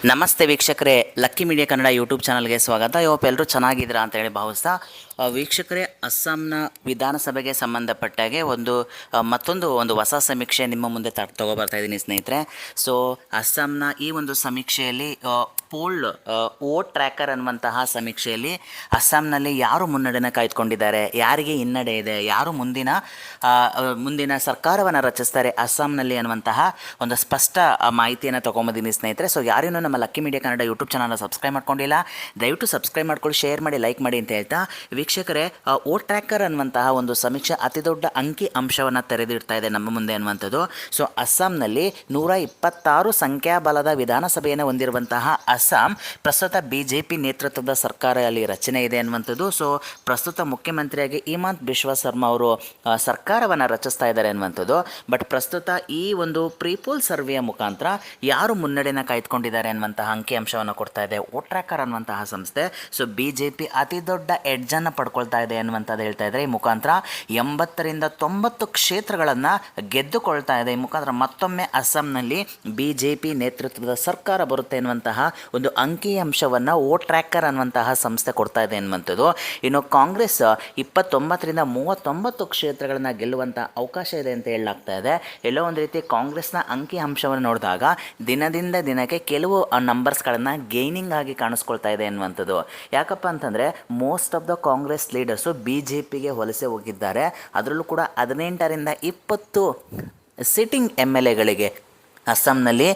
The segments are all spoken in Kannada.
ನಮಸ್ತೆ ವೀಕ್ಷಕರೇ, ಲಕ್ಕಿ ಮೀಡಿಯಾ ಕನ್ನಡ ಯೂಟ್ಯೂಬ್ ಚಾನಲ್ಗೆ ಸ್ವಾಗತ. ಇವತ್ತು ಎಲ್ಲರೂ ಚೆನ್ನಾಗಿದ್ದೀರಾ ಅಂತ ಹೇಳಿ ಭಾವಿಸ್ತಾ ವೀಕ್ಷಕರೇ, ಅಸ್ಸಾಂನ ವಿಧಾನಸಭೆಗೆ ಸಂಬಂಧಪಟ್ಟಾಗೆ ಮತ್ತೊಂದು ಹೊಸ ಸಮೀಕ್ಷೆ ನಿಮ್ಮ ಮುಂದೆ ತಗೊಬರ್ತಾ ಇದ್ದೀನಿ ಸ್ನೇಹಿತರೆ. ಸೊ ಅಸ್ಸಾಂನ ಈ ಒಂದು ಸಮೀಕ್ಷೆಯಲ್ಲಿ ಪೋಲ್ಡ್ ವೋಟ್ ಟ್ರ್ಯಾಕರ್ ಅನ್ನುವಂತಹ ಸಮೀಕ್ಷೆಯಲ್ಲಿ ಅಸ್ಸಾಂನಲ್ಲಿ ಯಾರು ಮುನ್ನಡೆನ ಕಾಯ್ದುಕೊಂಡಿದ್ದಾರೆ, ಯಾರಿಗೆ ಹಿನ್ನಡೆ ಇದೆ, ಯಾರು ಮುಂದಿನ ಸರ್ಕಾರವನ್ನು ರಚಿಸ್ತಾರೆ ಅಸ್ಸಾಂನಲ್ಲಿ ಅನ್ನುವಂತಹ ಒಂದು ಸ್ಪಷ್ಟ ಮಾಹಿತಿಯನ್ನು ತೊಗೊಂಬಂದಿದ್ದೀನಿ ಸ್ನೇಹಿತರೆ. ಸೊ ಯಾರೇನೋ ನಮ್ಮ ಲಕ್ಕಿ ಮೀಡಿಯಾ ಕನ್ನಡ ಯೂಟ್ಯೂಬ್ ಚಾನಲ್ನ ಸಬ್ಸ್ಕ್ರೈಬ್ ಮಾಡ್ಕೊಂಡಿಲ್ಲ, ದಯವಿಟ್ಟು ಸಬ್ಸ್ಕ್ರೈಬ್ ಮಾಡ್ಕೊಳ್ಳಿ, ಶೇರ್ ಮಾಡಿ, ಲೈಕ್ ಮಾಡಿ ಅಂತ ಹೇಳ್ತಾ ವೀಕ್ಷಕರೇ, ವೋಟ್ ಟ್ರ್ಯಾಕರ್ ಅನ್ನುವಂತಹ ಒಂದು ಸಮೀಕ್ಷೆ ಅತಿ ದೊಡ್ಡ ಅಂಕಿ ಅಂಶವನ್ನು ತೆರೆದಿಡ್ತಾ ಇದೆ ನಮ್ಮ ಮುಂದೆ ಅನ್ನುವಂಥದ್ದು. ಸೊ ಅಸ್ಸಾಂನಲ್ಲಿ 126 ಸಂಖ್ಯಾಬಲದ ವಿಧಾನಸಭೆಯನ್ನು ಹೊಂದಿರುವಂತಹ ಅಸ್ಸಾಂ ಪ್ರಸ್ತುತ BJP ನೇತೃತ್ವದ ಸರ್ಕಾರ ಅಲ್ಲಿ ರಚನೆ ಇದೆ ಅನ್ನುವಂಥದ್ದು. ಸೊ ಪ್ರಸ್ತುತ ಮುಖ್ಯಮಂತ್ರಿಯಾಗಿ ಹಿಮಂತ ಬಿಶ್ವ ಶರ್ಮಾ ಅವರು ಸರ್ಕಾರವನ್ನು ರಚಿಸ್ತಾ ಇದ್ದಾರೆ ಅನ್ನುವಂಥದ್ದು. ಬಟ್ ಪ್ರಸ್ತುತ ಈ ಒಂದು ಪ್ರೀಪೋಲ್ ಸರ್ವೆಯ ಮುಖಾಂತರ ಯಾರು ಮುನ್ನಡೆನ ಕಾಯ್ದುಕೊಂಡಿದ್ದಾರೆ ಅನ್ನುವಂತಹ ಅಂಕಿ ಅಂಶವನ್ನು ಕೊಡ್ತಾ ಇದೆ ವೋಟ್ ಟ್ರ್ಯಾಕರ್ ಅನ್ನುವಂತಹ ಸಂಸ್ಥೆ. ಸೊ BJP ಅತಿ ದೊಡ್ಡ ಎಡ್ಜನ್ನು ಪಡ್ಕೊಳ್ತಾ ಇದೆ ಅನ್ನುವಂಥದ್ದು ಹೇಳ್ತಾ ಇದ್ದಾರೆ. ಈ ಮುಖಾಂತರ 80ರಿಂದ 90 ಕ್ಷೇತ್ರಗಳನ್ನು ಗೆದ್ದುಕೊಳ್ತಾ ಇದೆ. ಈ ಮುಖಾಂತರ ಮತ್ತೊಮ್ಮೆ ಅಸ್ಸಾಂನಲ್ಲಿ BJP ನೇತೃತ್ವದ ಸರ್ಕಾರ ಬರುತ್ತೆ ಎನ್ನುವಂತಹ ಒಂದು ಅಂಕಿ ಅಂಶವನ್ನು ವೋಟ್ ಟ್ರ್ಯಾಕರ್ ಅನ್ನುವಂತಹ ಸಂಸ್ಥೆ ಕೊಡ್ತಾ ಇದೆ ಎನ್ನುವಂಥದ್ದು. ಇನ್ನು ಕಾಂಗ್ರೆಸ್ 29ರಿಂದ 39 ಕ್ಷೇತ್ರಗಳನ್ನು ಗೆಲ್ಲುವಂಥ ಅವಕಾಶ ಇದೆ ಅಂತ ಹೇಳಲಾಗ್ತಾ ಇದೆ. ಎಲ್ಲೋ ಒಂದು ರೀತಿ ಕಾಂಗ್ರೆಸ್ನ ಅಂಕಿ ಅಂಶವನ್ನು ನೋಡಿದಾಗ ದಿನದಿಂದ ದಿನಕ್ಕೆ ಕೆಲವು ನಂಬರ್ಸ್ಗಳನ್ನು ಗೇನಿಂಗ್ ಆಗಿ ಕಾಣಿಸ್ಕೊಳ್ತಾ ಇದೆ ಎನ್ನುವಂಥದ್ದು. ಯಾಕಪ್ಪ ಅಂತಂದರೆ most of the Congress leaders BJPಗೆ ವಲಸೆ ಹೋಗಿದ್ದಾರೆ. ಅದರಲ್ಲೂ ಕೂಡ 18ರಿಂದ 20 ಸಿಟ್ಟಿಂಗ್ MLAಗಳಿಗೆ ಅಸ್ಸಾಂನಲ್ಲಿ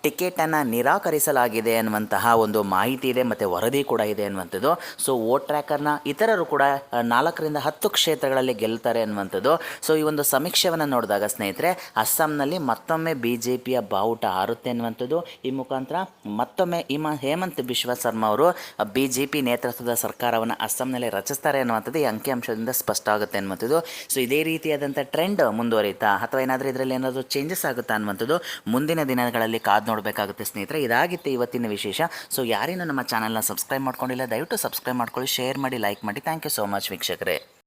ಟಿಕೆಟನ್ನು ನಿರಾಕರಿಸಲಾಗಿದೆ ಅನ್ನುವಂತಹ ಒಂದು ಮಾಹಿತಿ ಇದೆ ಮತ್ತು ವರದಿ ಕೂಡ ಇದೆ ಅನ್ನುವಂಥದ್ದು. ಸೊ ವೋಟ್ ಟ್ರ್ಯಾಕರ್ನ ಇತರರು ಕೂಡ 4ರಿಂದ 10 ಕ್ಷೇತ್ರಗಳಲ್ಲಿ ಗೆಲ್ತಾರೆ ಅನ್ನುವಂಥದ್ದು. ಸೊ ಈ ಒಂದು ಸಮೀಕ್ಷೆಯನ್ನು ನೋಡಿದಾಗ ಸ್ನೇಹಿತರೆ, ಅಸ್ಸಾಂನಲ್ಲಿ ಮತ್ತೊಮ್ಮೆ BJPಯ ಬಾವುಟ ಹಾರುತ್ತೆ ಅನ್ನುವಂಥದ್ದು. ಈ ಮುಖಾಂತರ ಮತ್ತೊಮ್ಮೆ ಹೇಮಂತ್ ಬಿಶ್ವ ಶರ್ಮಾ ಅವರು BJP ನೇತೃತ್ವದ ಸರ್ಕಾರವನ್ನು ಅಸ್ಸಾಂನಲ್ಲಿ ರಚಿಸ್ತಾರೆ ಅನ್ನುವಂಥದ್ದು ಈ ಅಂಕಿಅಂಶದಿಂದ ಸ್ಪಷ್ಟ ಆಗುತ್ತೆ ಅನ್ನುವಂಥದ್ದು. ಸೊ ಇದೇ ರೀತಿಯಾದಂಥ ಟ್ರೆಂಡ್ ಮುಂದುವರಿಯುತ್ತಾ ಅಥವಾ ಏನಾದರೂ ಇದರಲ್ಲಿ ಏನಾದರೂ ಚೇಂಜಸ್ ಆಗುತ್ತಾ ಅನ್ನುವಂಥದ್ದು ಮುಂದಿನ ದಿನಗಳಲ್ಲಿ ಕಾದು ನೋಡಬೇಕಾಗುತ್ತೆ ಸ್ನೇಹಿತರೆ. ಇದಾಗಿತ್ತು ಇವತ್ತಿನ ವಿಶೇಷ. ಸೊ ಯಾರೇನೂ ನಮ್ಮ ಚಾನಲ್ನ ಸಬ್ಸ್ಕ್ರೈಬ್ ಮಾಡ್ಕೊಂಡಿಲ್ಲ, ದಯವಿಟ್ಟು ಸಬ್ಸ್ಕ್ರೈಬ್ ಮಾಡ್ಕೊಳ್ಳಿ, ಶೇರ್ ಮಾಡಿ, ಲೈಕ್ ಮಾಡಿ. ಥ್ಯಾಂಕ್ ಯು ಸೋ ಮಚ್ ವೀಕ್ಷಕರೇ.